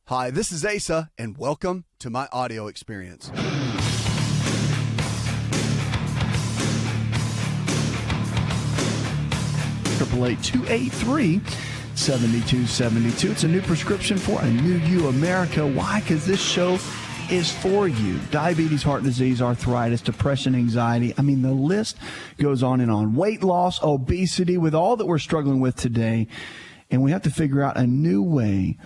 Hi, this is Asa, and welcome to my audio experience. 888-283-7272. It's a new prescription for a new you, America. Why? Because this show is for you. Diabetes, heart disease, arthritis, depression, anxiety. I mean, the list goes on and on. Weight loss, obesity, with all that we're struggling with today. And we have to figure out a new way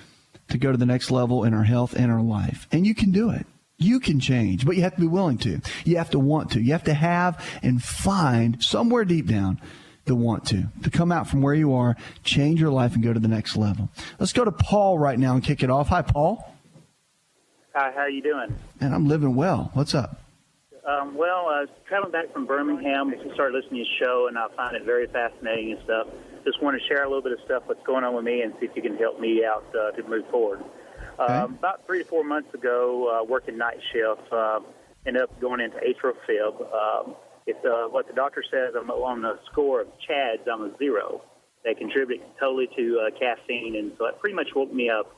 to go to the next level in our health and our life. And you can do it. You can change, but you have to be willing to. You have to want to. You have to have and find somewhere deep down the want to come out from where you are, change your life, and go to the next level. Let's go to Paul right now and kick it off. Hi, Paul. Hi, how are you doing? And I'm living well. What's up? Traveling back from Birmingham, I started listening to your show, and I find it very fascinating and stuff. Just want to share a little bit of stuff that's going on with me and see if you can help me out to move forward. Okay. About 3 to 4 months ago, working night shift, ended up going into afib. It's what the doctor says. I'm on the score of CHADs. I'm a 0. They contribute totally to caffeine, and so that pretty much woke me up.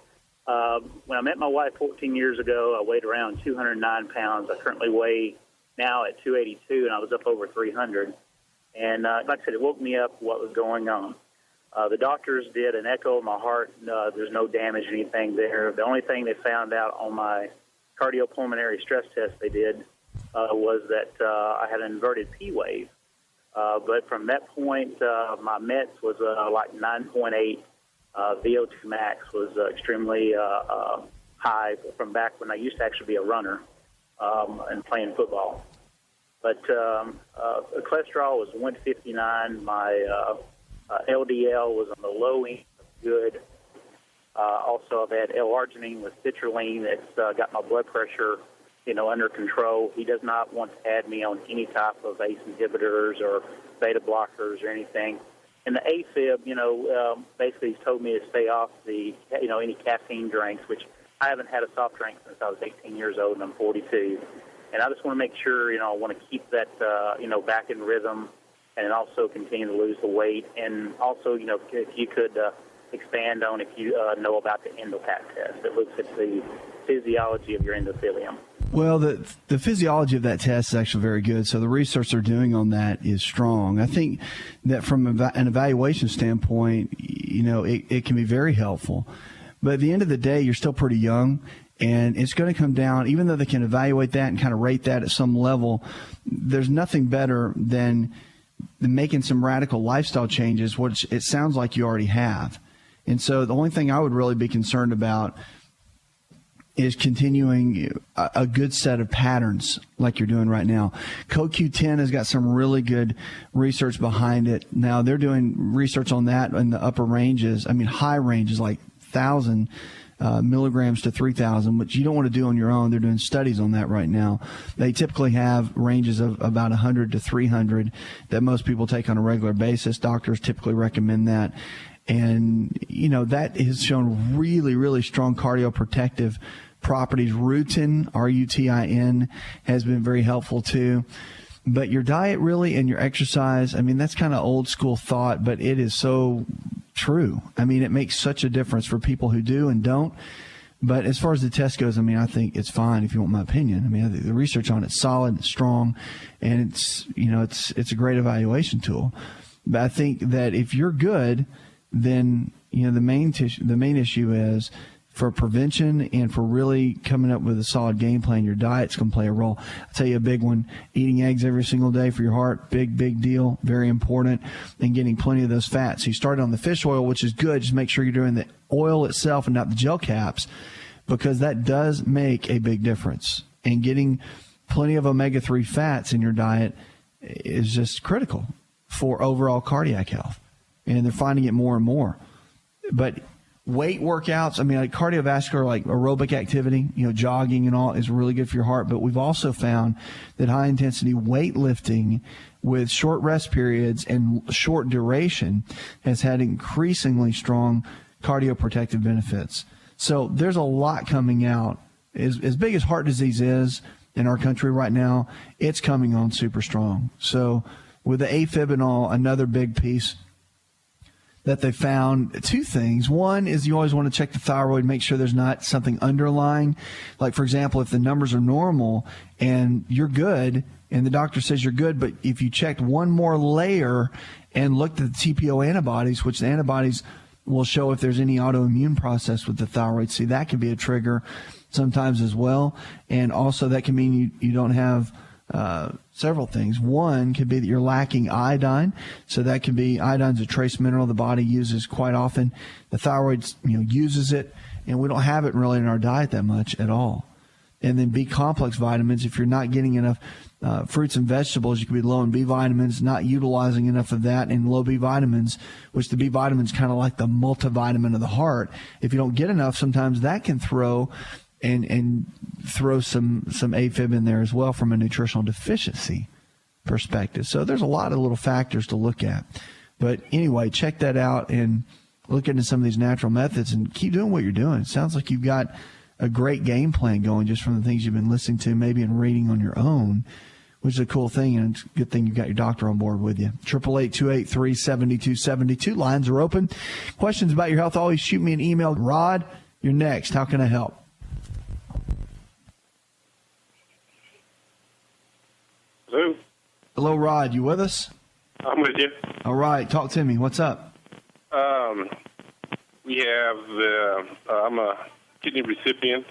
When I met my wife 14 years ago, I weighed around 209 pounds. I currently weigh now at 282, and I was up over 300. And like I said, it woke me up what was going on. The doctors did an echo of my heart. There's no damage or anything there. The only thing they found out on my cardiopulmonary stress test they did was that I had an inverted P wave. But from that point, my METs was like 9.8. VO2 max was extremely high from back when I used to actually be a runner and playing football. But cholesterol was 159. My LDL was on the low end, good. Also, I've had L-arginine with citrulline that's got my blood pressure, under control. He does not want to add me on any type of ACE inhibitors or beta blockers or anything. And the AFib, basically he's told me to stay off the, any caffeine drinks, which I haven't had a soft drink since I was 18 years old, and I'm 42. And I just want to make sure, I want to keep that, back in rhythm and also continue to lose the weight. And also, if you could expand on if you know about the endopath test that looks at the physiology of your endothelium. Well, the physiology of that test is actually very good. So the research they're doing on that is strong. I think that from an evaluation standpoint, it can be very helpful. But at the end of the day, you're still pretty young, and it's going to come down, even though they can evaluate that and kind of rate that at some level, there's nothing better than making some radical lifestyle changes, which it sounds like you already have. And so the only thing I would really be concerned about is continuing a good set of patterns like you're doing right now. CoQ10 has got some really good research behind it. Now, they're doing research on that in the upper ranges. High ranges like 1,000 milligrams to 3,000, which you don't want to do on your own. They're doing studies on that right now. They typically have ranges of about 100 to 300 that most people take on a regular basis. Doctors typically recommend that. And, that has shown really, really strong cardioprotective properties. Rutin, R-U-T-I-N, has been very helpful too. But your diet really and your exercise, that's kind of old school thought, but it is so true. It makes such a difference for people who do and don't. But as far as the test goes, I think it's fine if you want my opinion. I think the research on it's solid, it's strong, and it's a great evaluation tool. But I think that if you're good, then the main issue is for prevention and for really coming up with a solid game plan. Your diet's going to play a role. I'll tell you a big one: eating eggs every single day for your heart. Big deal, very important. And getting plenty of those fats. So you started on the fish oil, which is good. Just make sure you're doing the oil itself and not the gel caps, because that does make a big difference. And getting plenty of omega-3 fats in your diet is just critical for overall cardiac health. And they're finding it more and more. But weight workouts, like cardiovascular, like aerobic activity, jogging and all is really good for your heart. But we've also found that high intensity weightlifting with short rest periods and short duration has had increasingly strong cardioprotective benefits. So there's a lot coming out. As big as heart disease is in our country right now, it's coming on super strong. So with the AFib and all, another big piece that they found two things. One is you always want to check the thyroid, make sure there's not something underlying. Like, for example, if the numbers are normal and you're good and the doctor says you're good, but if you checked one more layer and looked at the TPO antibodies, which the antibodies will show if there's any autoimmune process with the thyroid, see, that can be a trigger sometimes as well. And also that can mean you don't have several things. One could be that you're lacking iodine. So that can be, iodine's a trace mineral the body uses quite often. The thyroid, uses it, and we don't have it really in our diet that much at all. And then B complex vitamins, if you're not getting enough fruits and vegetables, you could be low in B vitamins, not utilizing enough of that, and low B vitamins, which the B vitamins kind of like the multivitamin of the heart. If you don't get enough, sometimes that can throw and throw some AFib in there as well from a nutritional deficiency perspective. So there's a lot of little factors to look at. But anyway, check that out and look into some of these natural methods and keep doing what you're doing. It sounds like you've got a great game plan going just from the things you've been listening to, maybe in reading on your own, which is a cool thing, and it's a good thing you've got your doctor on board with you. 888-283-7272. Lines are open. Questions about your health, always shoot me an email. Rod, you're next. How can I help? Hello. Hello, Rod. You with us? I'm with you. All right. Talk to me. What's up? We have I'm a kidney recipient,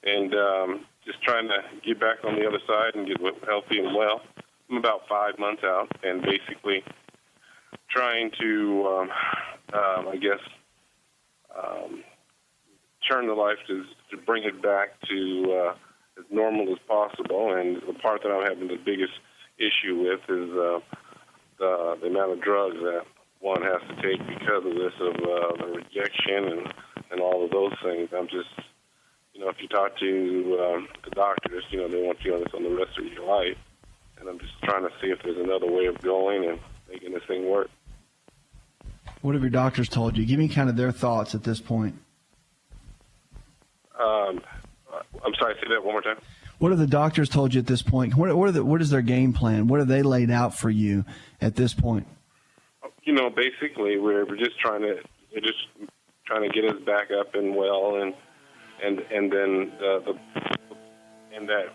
and just trying to get back on the other side and get healthy and well. I'm about 5 months out, and basically trying to, turn the life to bring it back to as normal as possible. And the part that I'm having the biggest issue with is the amount of drugs that one has to take because of this, of the rejection and all of those things. I'm just, if you talk to the doctors, they want you on this on the rest of your life. And I'm just trying to see if there's another way of going and making this thing work. What have your doctors told you? Give me kind of their thoughts at this point. I'm sorry, say that one more time. What have the doctors told you at this point? What is their game plan? What have they laid out for you at this point? Basically, we're just trying to get us back up and well, and then and that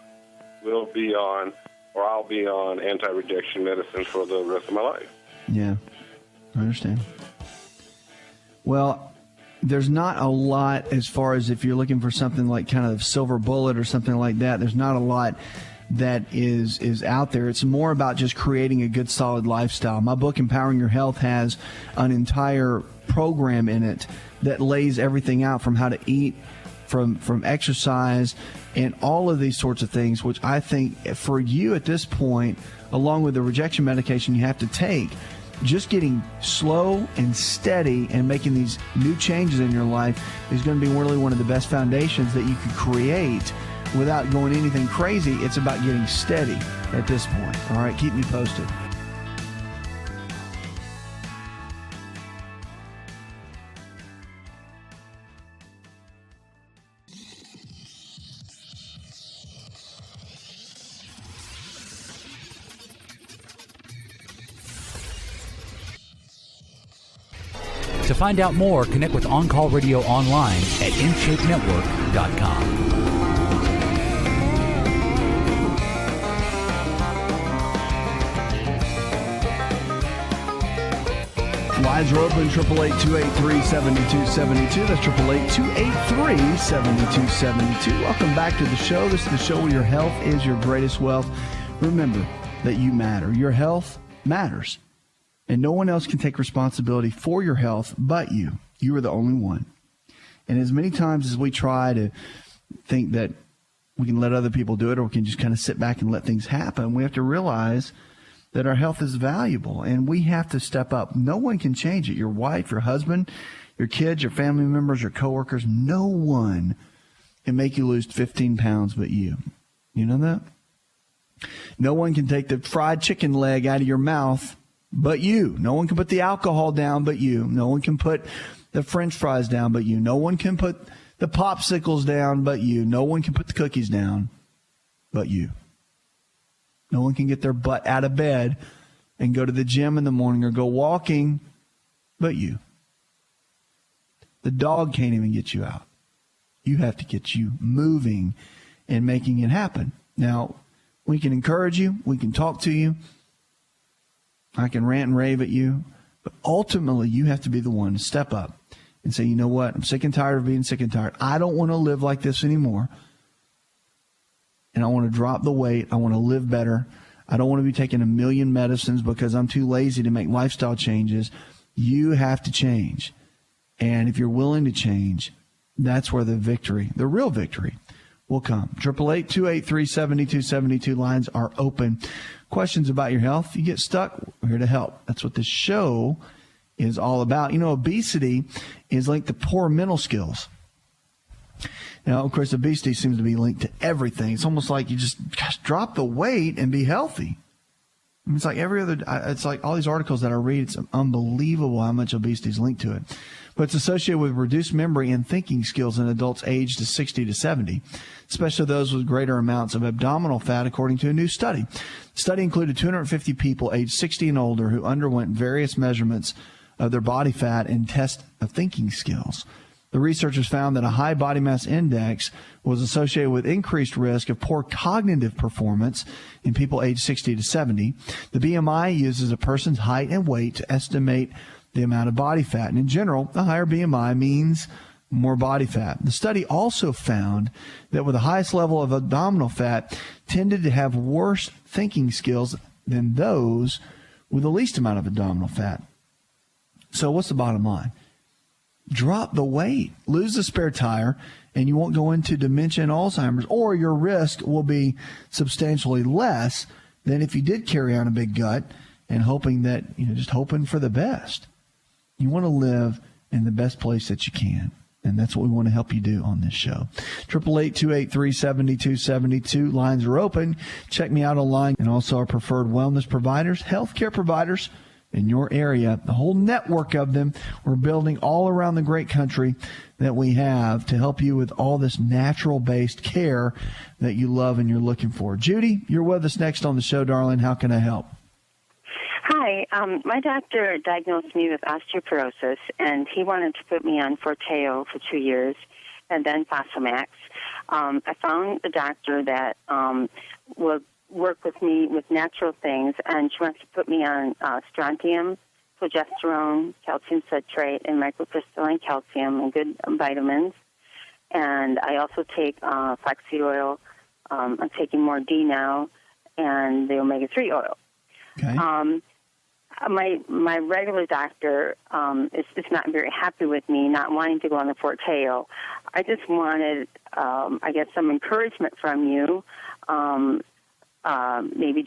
we'll be on, or I'll be on anti-rejection medicine for the rest of my life. Yeah, I understand. Well, there's not a lot as far as if you're looking for something like kind of silver bullet or something like that. There's not a lot that is out there. It's more about just creating a good, solid lifestyle. My book, Empowering Your Health, has an entire program in it that lays everything out from how to eat, from exercise, and all of these sorts of things, which I think for you at this point, along with the rejection medication you have to take, just getting slow and steady and making these new changes in your life is going to be really one of the best foundations that you could create without going anything crazy. It's about getting steady at this point. All right, keep me posted. To find out more, connect with On Call Radio online at InShapeNetwork.com. Lines are open, 888-283-7272. That's 888-283-7272. Welcome back to the show. This is the show where your health is your greatest wealth. Remember that you matter. Your health matters. And no one else can take responsibility for your health but you. You are the only one. And as many times as we try to think that we can let other people do it or we can just kind of sit back and let things happen, we have to realize that our health is valuable and we have to step up. No one can change it. Your wife, your husband, your kids, your family members, your coworkers, no one can make you lose 15 pounds but you. You know that? No one can take the fried chicken leg out of your mouth but you. No one can put the alcohol down but you. No one can put the French fries down but you. No one can put the popsicles down but you. No one can put the cookies down but you. No one can get their butt out of bed and go to the gym in the morning or go walking but you. The dog can't even get you out. You have to get you moving and making it happen. Now, we can encourage you. We can talk to you. I can rant and rave at you. But ultimately, you have to be the one to step up and say, you know what? I'm sick and tired of being sick and tired. I don't want to live like this anymore. And I want to drop the weight. I want to live better. I don't want to be taking a million medicines because I'm too lazy to make lifestyle changes. You have to change. And if you're willing to change, that's where the victory, the real victory, will come. 888-283-7272 lines are open. Questions about your health, you get stuck, we're here to help. That's what this show is all about. You know, obesity is linked to poor mental skills. Now, of course, obesity seems to be linked to everything. It's almost like you just drop the weight and be healthy. I mean, it's like it's like all these articles that I read, it's unbelievable how much obesity is linked to it. But it's associated with reduced memory and thinking skills in adults aged 60 to 70, especially those with greater amounts of abdominal fat, according to a new study. The study included 250 people aged 60 and older who underwent various measurements of their body fat and tests of thinking skills. The researchers found that a high body mass index was associated with increased risk of poor cognitive performance in people aged 60 to 70. The BMI uses a person's height and weight to estimate the amount of body fat. And in general, a higher BMI means more body fat. The study also found that with the highest level of abdominal fat tended to have worse thinking skills than those with the least amount of abdominal fat. So what's the bottom line? Drop the weight, lose the spare tire, and you won't go into dementia and Alzheimer's, or your risk will be substantially less than if you did carry on a big gut and hoping that, just hoping for the best. You want to live in the best place that you can, and that's what we want to help you do on this show. 888-283-7272. Lines are open. Check me out online, and also our preferred wellness providers, healthcare providers in your area, the whole network of them we're building all around the great country that we have to help you with all this natural-based care that you love and you're looking for. Judy, you're with us next on the show, darling. How can I help? Hi. My doctor diagnosed me with osteoporosis, and he wanted to put me on Forteo for 2 years and then Fosamax. I found a doctor that will work with me with natural things, and she wants to put me on strontium, progesterone, calcium citrate, and microcrystalline calcium and good vitamins. And I also take flaxseed oil. I'm taking more D now, and the omega-3 oil. Okay. My regular doctor is just not very happy with me not wanting to go on the Forteo. I just wanted, some encouragement from you. Maybe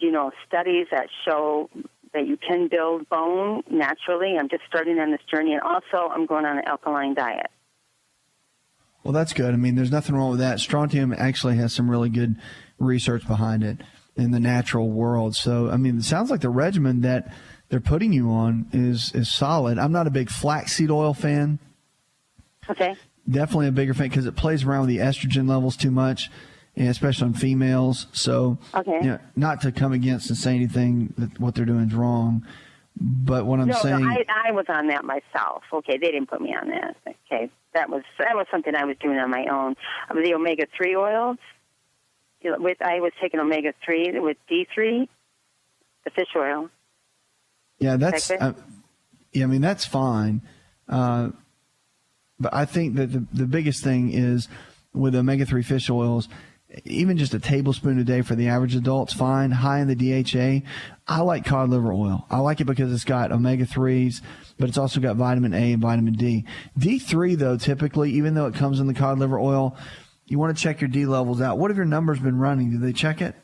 studies that show that you can build bone naturally. I'm just starting on this journey, and also I'm going on an alkaline diet. Well, that's good. I mean, there's nothing wrong with that. Strontium actually has some really good research behind it in the natural world. So, I mean, it sounds like the regimen that they're putting you on is solid. I'm not a big flaxseed oil fan. Okay. Definitely a bigger fan because it plays around with the estrogen levels too much, and especially on females. So, okay. Not to come against and say anything that what they're doing is wrong, but what I'm saying... No, I was on that myself. Okay, they didn't put me on that. Okay, that was something I was doing on my own. The omega-3 oils, I was taking omega-3 with D3, the fish oil. Yeah, that's that's fine. But I think that the biggest thing is with omega-3 fish oils, even just a tablespoon a day for the average adult's fine. High in the DHA. I like cod liver oil. I like it because it's got omega-3s, but it's also got vitamin A and vitamin D. D3, though, typically, even though it comes in the cod liver oil, you want to check your D levels out. What have your numbers been running? Do they check it?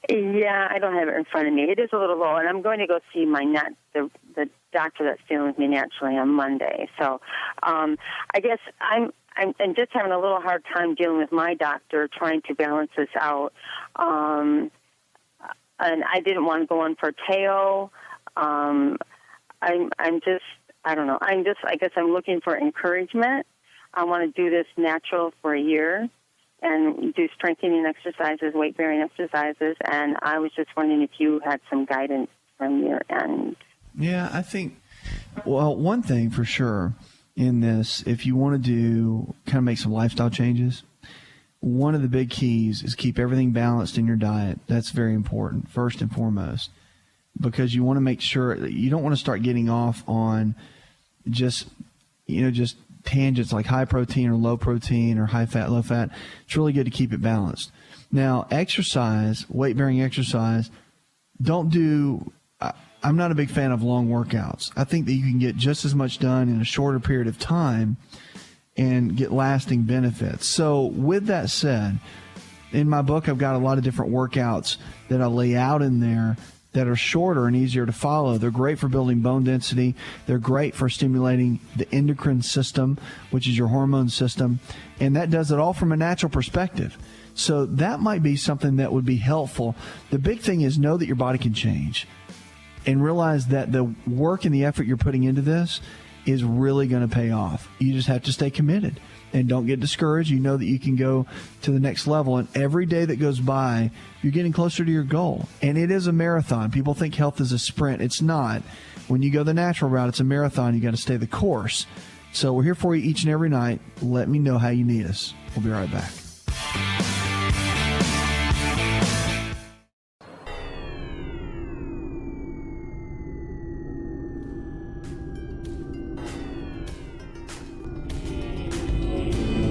Yeah, I don't have it in front of me. It is a little low, and I'm going to go see the doctor that's dealing with me naturally on Monday. So I guess I'm just having a little hard time dealing with my doctor trying to balance this out. And I didn't want to go on Forteo. I don't know. I guess I'm looking for encouragement. I want to do this natural for a year and do strengthening exercises, weight-bearing exercises, and I was just wondering if you had some guidance from your end. Yeah, I think, well, one thing for sure in this, if you want to do kind of make some lifestyle changes, one of the big keys is keep everything balanced in your diet. That's very important, first and foremost, because you want to make sure that you don't want to start getting off on just tangents like high protein or low protein or high fat, low fat. It's really good to keep it balanced. Now, exercise, weight-bearing exercise, I'm not a big fan of long workouts. I think that you can get just as much done in a shorter period of time and get lasting benefits. So with that said, in my book, I've got a lot of different workouts that I lay out in there that are shorter and easier to follow. They're great for building bone density. They're great for stimulating the endocrine system, which is your hormone system. And that does it all from a natural perspective. So that might be something that would be helpful. The big thing is know that your body can change and realize that the work and the effort you're putting into this is really going to pay off. You just have to stay committed and don't get discouraged. You know that you can go to the next level, and every day that goes by, you're getting closer to your goal. And it is a marathon. People think health is a sprint. It's not. When you go the natural route, it's a marathon. You got to stay the course. So we're here for you each and every night. Let me know how you need us. We'll be right back.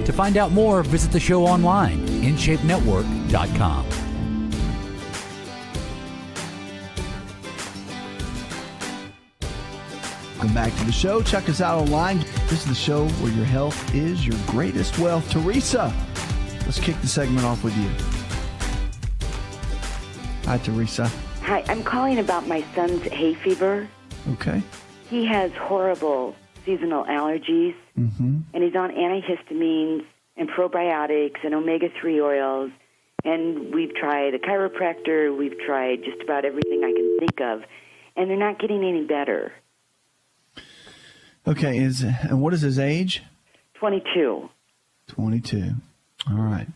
To find out more, visit the show online, InShapeNetwork.com. Welcome back to the show. Check us out online. This is the show where your health is your greatest wealth. Teresa, let's kick the segment off with you. Hi, Teresa. Hi, I'm calling about my son's hay fever. Okay. He has horrible seasonal allergies, and he's on antihistamines and probiotics and omega-3 oils, and we've tried a chiropractor, we've tried just about everything I can think of, and they're not getting any better. Okay, and what is his age? 22. 22. All right.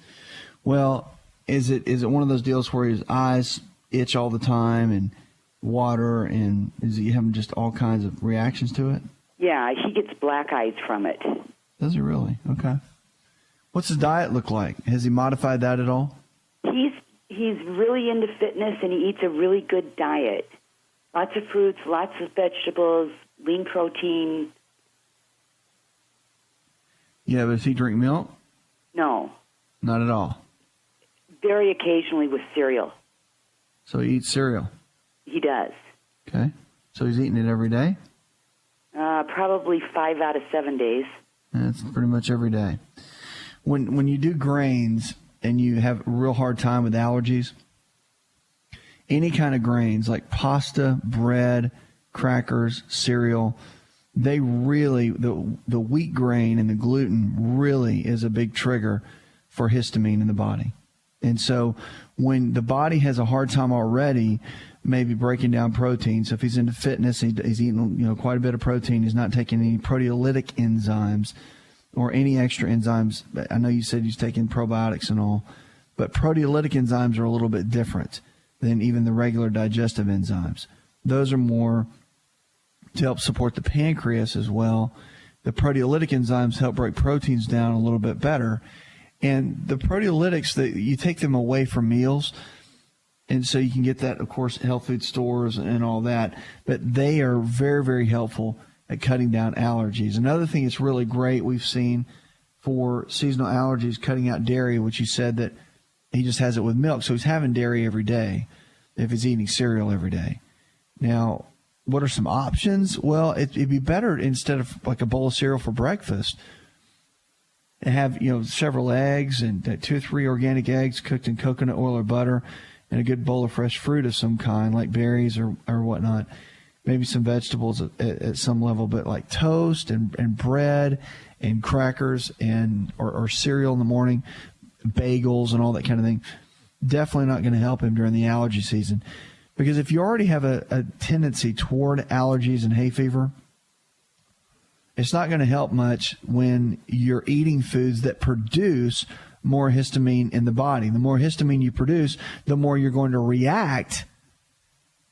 Well, is it one of those deals where his eyes itch all the time and water, and is he having just all kinds of reactions to it? Yeah, he gets black eyes from it. Does he really? Okay. What's his diet look like? Has he modified that at all? He's really into fitness, and he eats a really good diet. Lots of fruits, lots of vegetables, lean protein. Yeah, but does he drink milk? No. Not at all. Very occasionally with cereal. So he eats cereal? He does. Okay. So he's eating it every day? Probably 5 out of 7 days. That's pretty much every day. When you do grains and you have a real hard time with allergies, any kind of grains like pasta, bread, crackers, cereal, they really, the wheat grain and the gluten really is a big trigger for histamine in the body. And so when the body has a hard time already maybe breaking down protein, so if he's into fitness, he's eating quite a bit of protein, he's not taking any proteolytic enzymes or any extra enzymes. I know you said he's taking probiotics and all, but proteolytic enzymes are a little bit different than even the regular digestive enzymes. Those are more to help support the pancreas as well. The proteolytic enzymes help break proteins down a little bit better. And the proteolytics, you take them away from meals, and so you can get that, of course, at health food stores and all that. But they are very, very helpful at cutting down allergies. Another thing that's really great we've seen for seasonal allergies, cutting out dairy, which you said that he just has it with milk. So he's having dairy every day if he's eating cereal every day. Now, what are some options? Well, it'd be better instead of like a bowl of cereal for breakfast, have several eggs and 2 or 3 organic eggs cooked in coconut oil or butter, and a good bowl of fresh fruit of some kind, like berries or whatnot. Maybe some vegetables at some level, but like toast and bread and crackers or cereal in the morning, bagels and all that kind of thing. Definitely not going to help him during the allergy season, because if you already have a tendency toward allergies and hay fever, it's not going to help much when you're eating foods that produce more histamine in the body. The more histamine you produce, the more you're going to react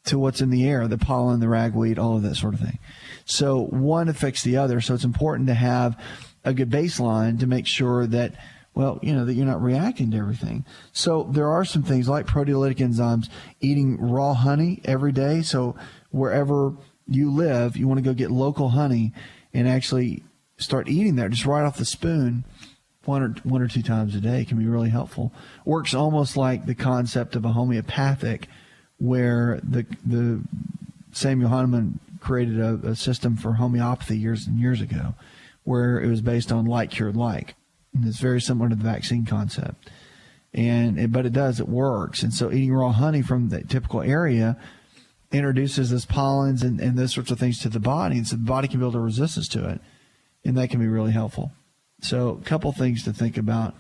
to what's in the air, the pollen, the ragweed, all of that sort of thing. So one affects the other. So it's important to have a good baseline to make sure that, well, that you're not reacting to everything. So there are some things like proteolytic enzymes, eating raw honey every day. So wherever you live, you want to go get local honey and actually start eating that just right off the spoon one or two times a day can be really helpful. Works almost like the concept of a homeopathic, where the Samuel Hahnemann created a system for homeopathy years and years ago, where it was based on like cured like. And it's very similar to the vaccine concept. But it works. And so eating raw honey from the typical area introduces those pollens and those sorts of things to the body. And so the body can build a resistance to it. And that can be really helpful. So a couple things to think about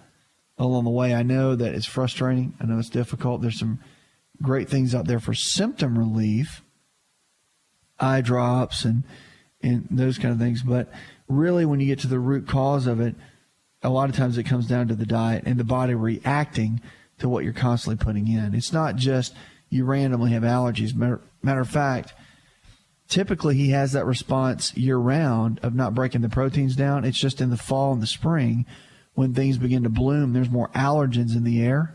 along the way. I know that it's frustrating. I know it's difficult. There's some great things out there for symptom relief, eye drops and those kind of things. But really, when you get to the root cause of it, a lot of times it comes down to the diet and the body reacting to what you're constantly putting in. It's not just you randomly have allergies. Matter of fact, typically he has that response year-round of not breaking the proteins down. It's just in the fall and the spring when things begin to bloom, there's more allergens in the air,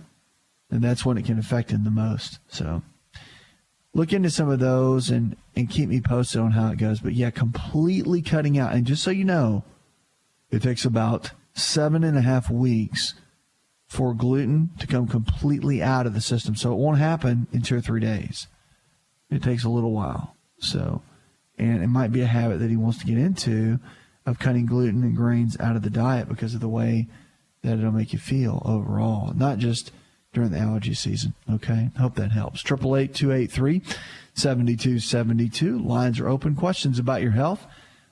and that's when it can affect him the most. So look into some of those and keep me posted on how it goes. But, yeah, completely cutting out. And just so you know, it takes about 7.5 weeks for gluten to come completely out of the system. So it won't happen in 2 or 3 days. It takes a little while. So, and it might be a habit that he wants to get into of cutting gluten and grains out of the diet because of the way that it'll make you feel overall, not just during the allergy season. Okay, hope that helps. 888-283-7272. Lines are open. Questions about your health?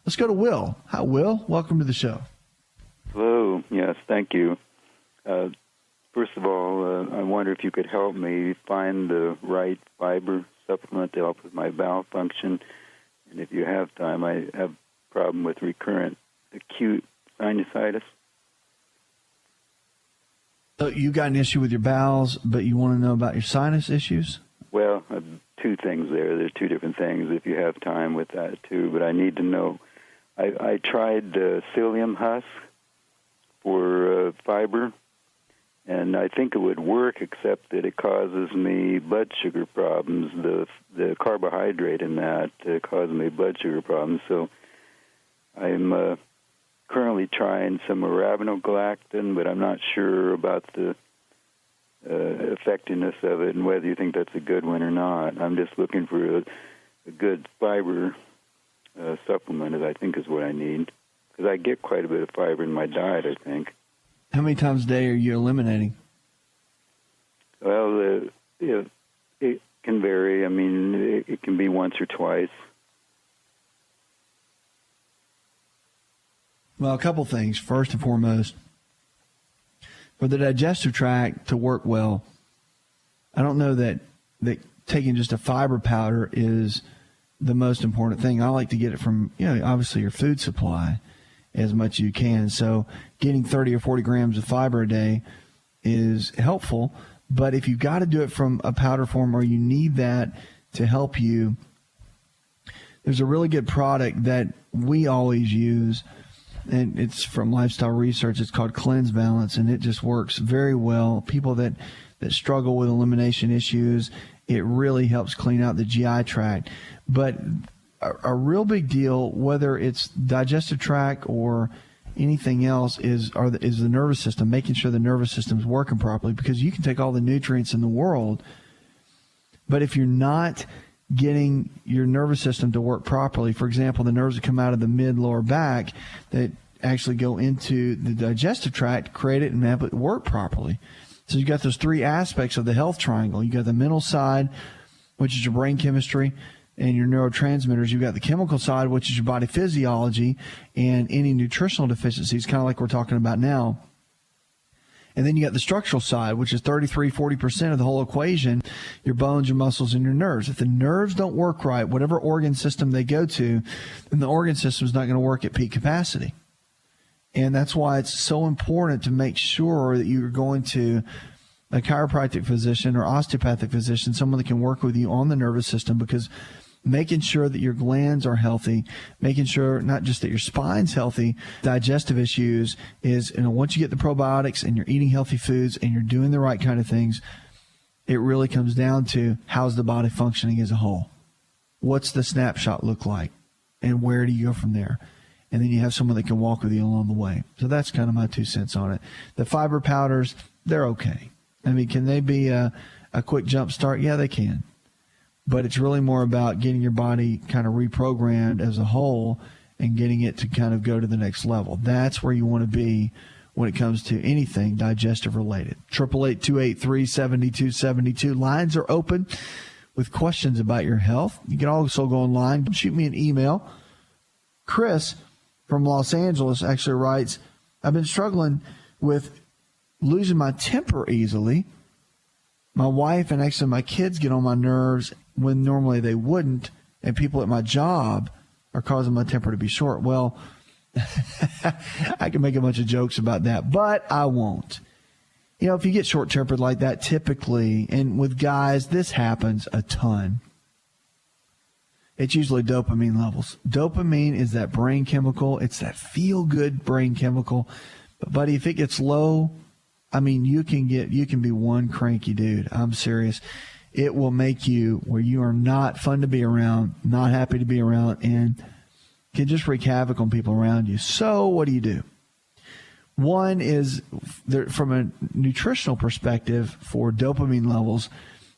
Let's go to Will. Hi, Will. Welcome to the show. Hello. Yes, thank you. First of all, I wonder if you could help me find the right fiber supplement to help with my bowel function. And if you have time, I have a problem with recurrent acute sinusitis. So you got an issue with your bowels, but you want to know about your sinus issues? Well, two things there. There's two different things if you have time with that, too. But I need to know. I tried psyllium husk for fiber, and I think it would work, except that it causes me blood sugar problems. The carbohydrate in that causes me blood sugar problems. So I'm currently trying some arabinogalactin, but I'm not sure about the effectiveness of it and whether you think that's a good one or not. I'm just looking for a good fiber supplement, I think is what I need, because I get quite a bit of fiber in my diet, I think. How many times a day are you eliminating? Well, it can vary. I mean, it can be once or twice. Well, a couple things. First and foremost, for the digestive tract to work well, I don't know that taking just a fiber powder is the most important thing. I like to get it from, obviously your food supply as much as you can. So getting 30 or 40 grams of fiber a day is helpful. But if you've got to do it from a powder form or you need that to help you, there's a really good product that we always use, and it's from Lifestyle Research. It's called Cleanse Balance, and it just works very well. People that struggle with elimination issues, it really helps clean out the GI tract. But a real big deal, whether it's digestive tract or anything else, is the nervous system, making sure the nervous system is working properly, because you can take all the nutrients in the world, but if you're not getting your nervous system to work properly, for example, the nerves that come out of the mid-lower back that actually go into the digestive tract, create it and have it work properly. So you've got those three aspects of the health triangle. You've got the mental side, which is your brain chemistry and your neurotransmitters. You've got the chemical side, which is your body physiology and any nutritional deficiencies, kind of like we're talking about now. And then you got the structural side, which is 33-40% of the whole equation, your bones, your muscles, and your nerves. If the nerves don't work right, whatever organ system they go to, then the organ system is not going to work at peak capacity. And that's why it's so important to make sure that you're going to a chiropractic physician or osteopathic physician, someone that can work with you on the nervous system, because making sure that your glands are healthy, making sure not just that your spine's healthy, digestive issues is, once you get the probiotics and you're eating healthy foods and you're doing the right kind of things, it really comes down to how's the body functioning as a whole. What's the snapshot look like? And where do you go from there? And then you have someone that can walk with you along the way. So that's kind of my 2 cents on it. The fiber powders, they're okay. I mean, can they be a quick jump start? Yeah, they can. But it's really more about getting your body kind of reprogrammed as a whole and getting it to kind of go to the next level. That's where you want to be when it comes to anything digestive related. 888-283-7272. Lines are open with questions about your health. You can also go online, shoot me an email. Chris from Los Angeles actually writes, I've been struggling with losing my temper easily. My wife and actually my kids get on my nerves when normally they wouldn't, and people at my job are causing my temper to be short. Well, I can make a bunch of jokes about that, but I won't. If you get short-tempered like that, typically, and with guys, this happens a ton. It's usually dopamine levels. Dopamine is that brain chemical. It's that feel-good brain chemical. But, buddy, if it gets low, I mean, you can be one cranky dude. I'm serious. It will make you where you are not fun to be around, not happy to be around, and can just wreak havoc on people around you. So what do? One is, from a nutritional perspective for dopamine levels,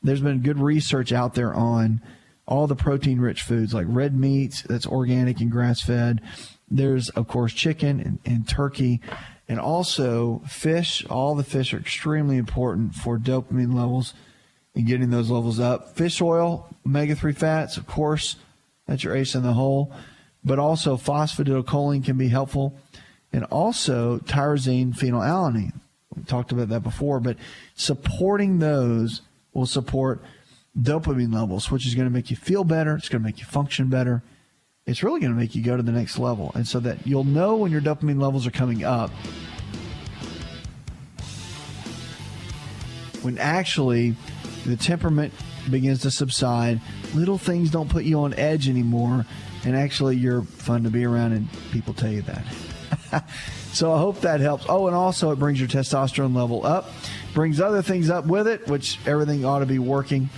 there's been good research out there on all the protein-rich foods like red meats, that's organic and grass-fed. There's, of course, chicken and turkey, and also fish. All the fish are extremely important for dopamine levels and getting those levels up. Fish oil, omega-3 fats, of course, that's your ace in the hole. But also phosphatidylcholine can be helpful. And also tyrosine phenylalanine. We talked about that before, but supporting those will support dopamine levels, which is going to make you feel better. It's going to make you function better. It's really going to make you go to the next level. And so that you'll know when your dopamine levels are coming up, when actually the temperament begins to subside, little things don't put you on edge anymore, and actually you're fun to be around, and people tell you that. So I hope that helps. Oh, and also it brings your testosterone level up, brings other things up with it, which everything ought to be working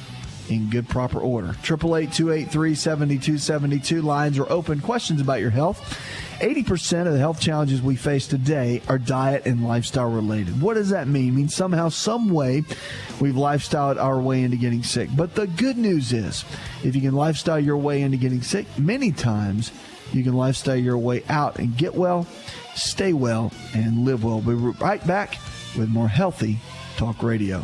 in good, proper order. 888-283-7272. Lines are open. Questions about your health. 80% of the health challenges we face today are diet and lifestyle related. What does that mean? It means somehow, some way, we've lifestyled our way into getting sick. But the good news is, if you can lifestyle your way into getting sick, many times you can lifestyle your way out and get well, stay well, and live well. We'll be right back with more Healthy Talk Radio.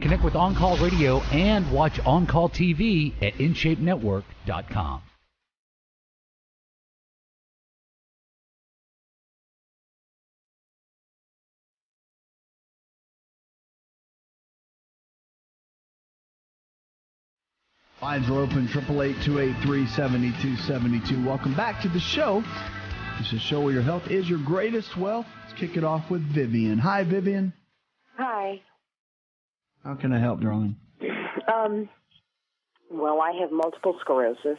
Connect with On Call Radio and watch On Call TV at InShapeNetwork.com. Lines are open, 888-283-7272. Welcome back to the show. This is a show where your health is your greatest wealth. Let's kick it off with Vivian. Hi, Vivian. Hi. How can I help, darling? Well, I have multiple sclerosis,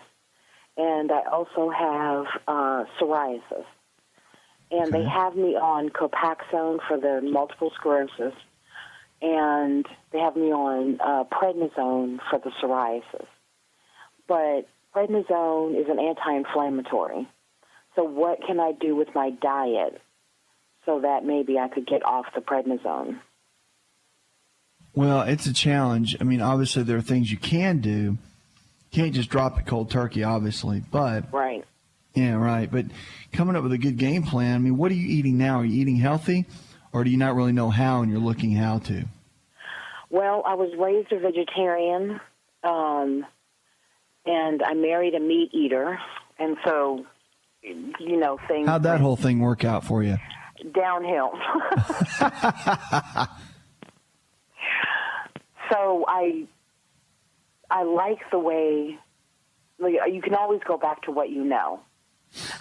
and I also have psoriasis. And they have me on Copaxone for the multiple sclerosis, and they have me on prednisone for the psoriasis. But prednisone is an anti-inflammatory. So what can I do with my diet so that maybe I could get off the prednisone? Well, it's a challenge. I mean, obviously there are things you can do. You can't just drop it cold turkey, obviously. But right. Yeah, right. But coming up with a good game plan, I mean, what are you eating now? Are you eating healthy, or do you not really know how and you're looking how to? Well, I was raised a vegetarian, and I married a meat eater, and so, you know, things... How'd that whole thing work out for you? Downhill. So I like the way, you can always go back to what you know.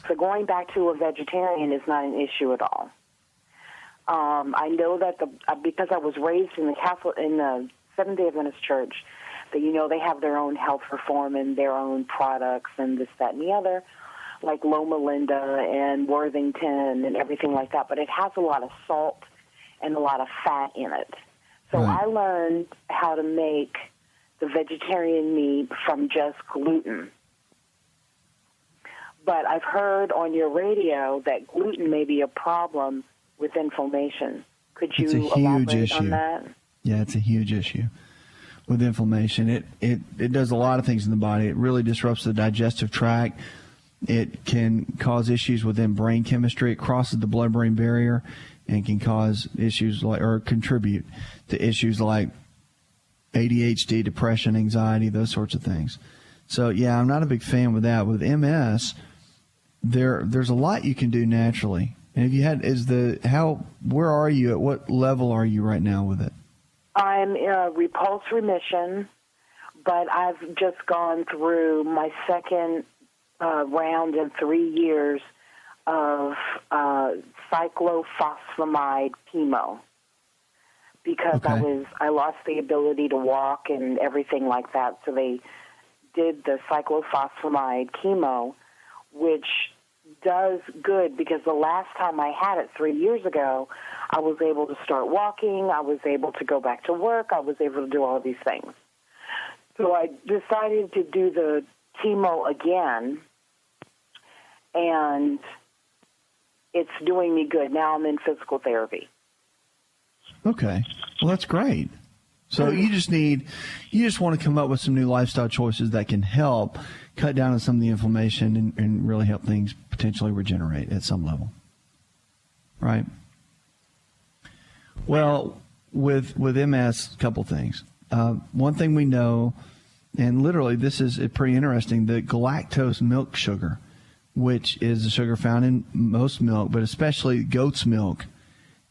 So going back to a vegetarian is not an issue at all. I know that because I was raised in the Seventh-day Adventist Church, that they have their own health reform and their own products and this, that, and the other, like Loma Linda and Worthington and everything like that. But it has a lot of salt and a lot of fat in it. So I learned how to make the vegetarian meat from just gluten. But I've heard on your radio that gluten may be a problem with inflammation. Could you elaborate on that? Yeah, it's a huge issue with inflammation. It does a lot of things in the body. It really disrupts the digestive tract. It can cause issues within brain chemistry. It crosses the blood-brain barrier and can cause issues or contribute to issues like ADHD, depression, anxiety, those sorts of things. So, yeah, I'm not a big fan with that. With MS, there's a lot you can do naturally. And if you had, where are you? At what level are you right now with it? I'm in a repulse remission, but I've just gone through my second round in 3 years of cyclophosphamide chemo because I lost the ability to walk and everything like that. So they did the cyclophosphamide chemo, which does good because the last time I had it 3 years ago, I was able to start walking, I was able to go back to work, I was able to do all these things. So I decided to do the chemo again, and it's doing me good. Now I'm in physical therapy. Okay. Well, that's great. So you just want to come up with some new lifestyle choices that can help cut down on some of the inflammation and really help things potentially regenerate at some level. Right? Well, with MS, a couple things. One thing we know, and literally this is pretty interesting, the galactose milk sugar, which is the sugar found in most milk, but especially goat's milk,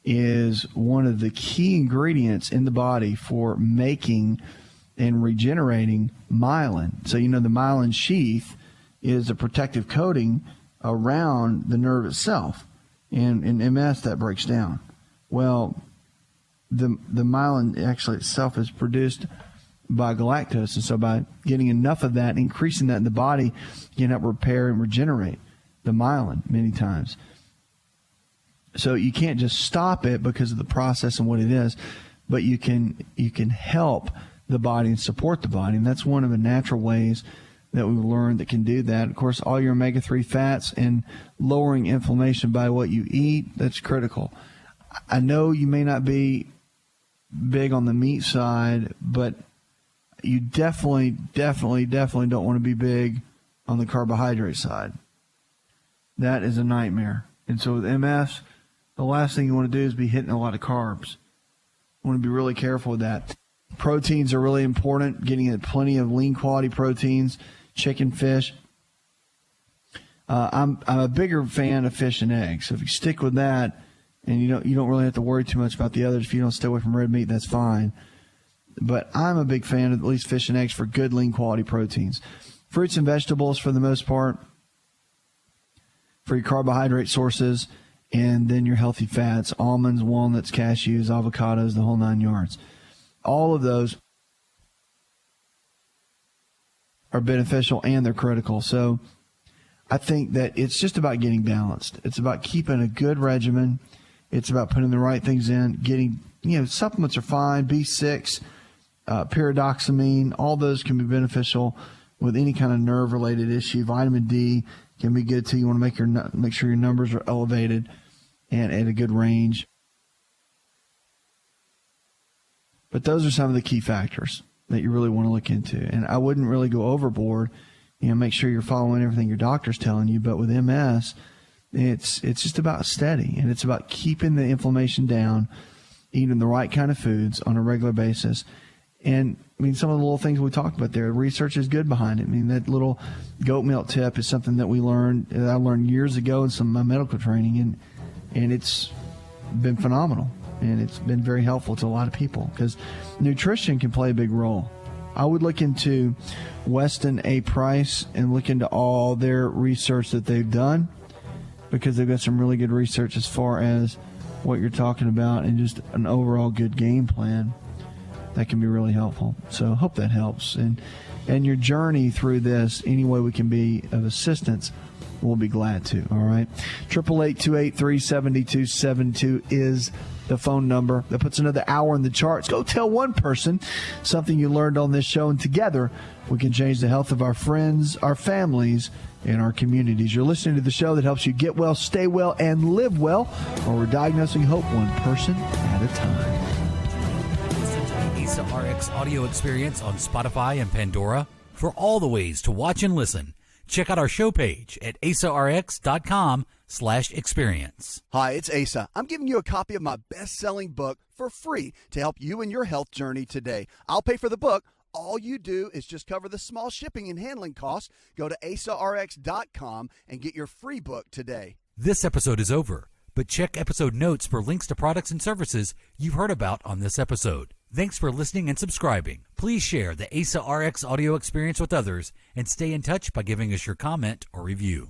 is one of the key ingredients in the body for making and regenerating myelin. So, the myelin sheath is a protective coating around the nerve itself. And in MS, that breaks down. Well, the myelin actually itself is produced by galactose. And so by getting enough of that, increasing that in the body, you can help repair and regenerate the myelin many times. So you can't just stop it because of the process and what it is, but you can help the body and support the body. And that's one of the natural ways that we've learned that can do that. Of course, all your omega-3 fats and lowering inflammation by what you eat, that's critical. I know you may not be big on the meat side, but you definitely don't want to be big on the carbohydrate side. That is a nightmare. And so with MS, the last thing you want to do is be hitting a lot of carbs. You want to be really careful with that. Proteins are really important, getting plenty of lean quality proteins, chicken, fish. I'm a bigger fan of fish and eggs. So if you stick with that, and you don't really have to worry too much about the others. If you don't stay away from red meat, that's fine. But I'm a big fan of at least fish and eggs for good lean quality proteins. Fruits and vegetables for the most part, for your carbohydrate sources, and then your healthy fats, almonds, walnuts, cashews, avocados, the whole 9 yards. All of those are beneficial and they're critical. So I think that it's just about getting balanced. It's about keeping a good regimen. It's about putting the right things in, getting, supplements are fine, B6, pyridoxamine, all those can be beneficial with any kind of nerve-related issue. Vitamin D can be good too. You want to make sure your numbers are elevated and at a good range. But those are some of the key factors that you really want to look into. And I wouldn't really go overboard. Make sure you're following everything your doctor's telling you. But with MS, it's just about steady, and it's about keeping the inflammation down, eating the right kind of foods on a regular basis. And, some of the little things we talked about there, research is good behind it. That little goat milk tip is something that I learned years ago in some of my medical training, and it's been phenomenal. And it's been very helpful to a lot of people because nutrition can play a big role. I would look into Weston A. Price and look into all their research that they've done, because they've got some really good research as far as what you're talking about and just an overall good game plan that can be really helpful. So I hope that helps. And your journey through this, any way we can be of assistance, we'll be glad to. All right. 888-283-7272 is the phone number. That puts another hour in the charts. Go tell one person something you learned on this show, and together we can change the health of our friends, our families, and our communities. You're listening to the show that helps you get well, stay well, and live well, while we're diagnosing hope one person at a time. Listen to the ASA RX audio experience on Spotify and Pandora. For all the ways to watch and listen, check out our show page at asarx.com/experience. Hi, it's Asa. I'm giving you a copy of my best-selling book for free to help you in your health journey today. I'll pay for the book. All you do is just cover the small shipping and handling costs. Go to asarx.com and get your free book today. This episode is over, but check episode notes for links to products and services you've heard about on this episode. Thanks for listening and subscribing. Please share the ASA RX audio experience with others and stay in touch by giving us your comment or review.